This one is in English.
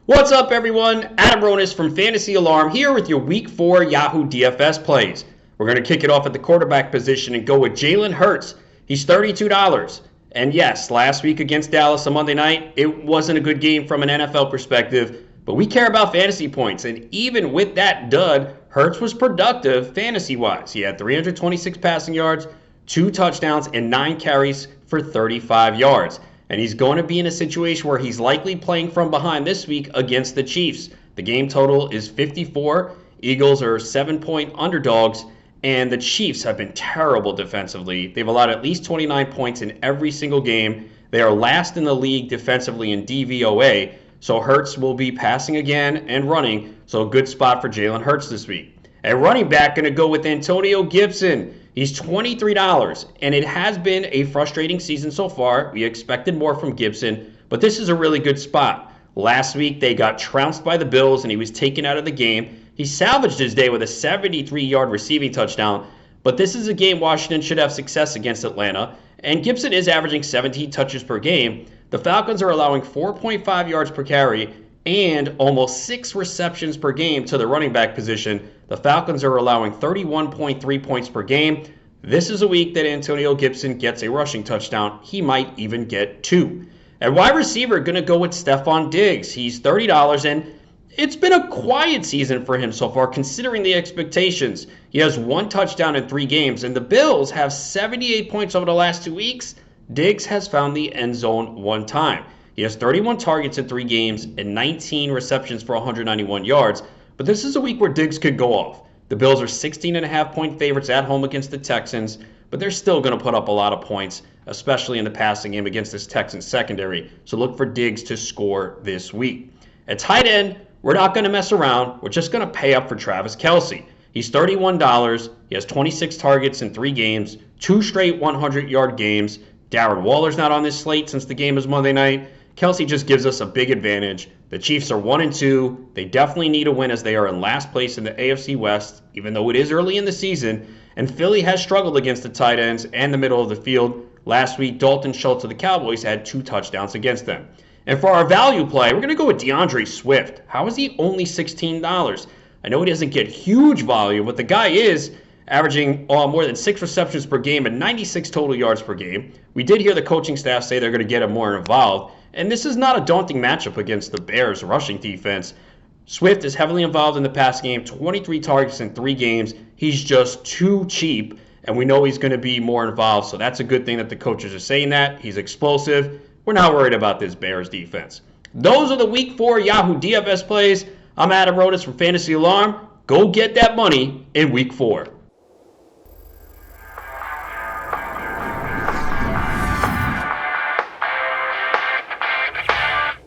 What's up, everyone? Adam Ronis from Fantasy Alarm here with your Week 4 Yahoo DFS plays. We're going to kick it off at the quarterback position and go with Jalen Hurts. He's $32. And yes, last week against Dallas on Monday night, it wasn't a good game from an NFL perspective, but we care about fantasy points. And even with that dud, Hurts was productive fantasy-wise. He had 326 passing yards, 2 touchdowns, and 9 carries for 35 yards. And he's going to be in a situation where he's likely playing from behind this week against the Chiefs. The game total is 54. Eagles are 7-point underdogs, and the Chiefs have been terrible defensively. They've allowed at least 29 points in every single game. They are last in the league defensively in DVOA, so Hurts will be passing again and running, so a good spot for Jalen Hurts this week. At running back, going to go with Antonio Gibson. He's $23, and it has been a frustrating season so far. We expected more from Gibson, but this is a really good spot. Last week, they got trounced by the Bills, and he was taken out of the game. He salvaged his day with a 73-yard receiving touchdown, but this is a game Washington should have success against Atlanta, and Gibson is averaging 17 touches per game. The Falcons are allowing 4.5 yards per carry and almost 6 receptions per game to the running back position. The Falcons are allowing 31.3 points per game. This is a week that Antonio Gibson gets a rushing touchdown. He might even get 2. At wide receiver, going to go with Stephon Diggs. He's $30, and it's been a quiet season for him so far, considering the expectations. He has 1 touchdown in 3 games, and the Bills have 78 points over the last 2 weeks. Diggs has found the end zone 1 time. He has 31 targets in 3 games and 19 receptions for 191 yards. But this is a week where Diggs could go off. The Bills are 16.5-point favorites at home against the Texans, but they're still going to put up a lot of points, especially in the passing game against this Texans secondary. So look for Diggs to score this week. At tight end, we're not going to mess around. We're just going to pay up for Travis Kelce. He's $31. He has 26 targets in 3 games, 2 straight 100-yard games. Darren Waller's not on this slate since the game is Monday night. Kelce just gives us a big advantage. The Chiefs are 1-2. They definitely need a win as they are in last place in the AFC West, even though it is early in the season. And Philly has struggled against the tight ends and the middle of the field. Last week, Dalton Schultz of the Cowboys had 2 touchdowns against them. And for our value play, we're going to go with DeAndre Swift. How is he only $16? I know he doesn't get huge volume, but the guy is averaging more than 6 receptions per game and 96 total yards per game. We did hear the coaching staff say they're going to get him more involved. And this is not a daunting matchup against the Bears' rushing defense. Swift is heavily involved in the pass game, 23 targets in 3 games. He's just too cheap, and we know he's going to be more involved. So that's a good thing that the coaches are saying that. He's explosive. We're not worried about this Bears defense. Those are the Week 4 Yahoo DFS plays. I'm Adam Ronis from Fantasy Alarm. Go get that money in Week 4.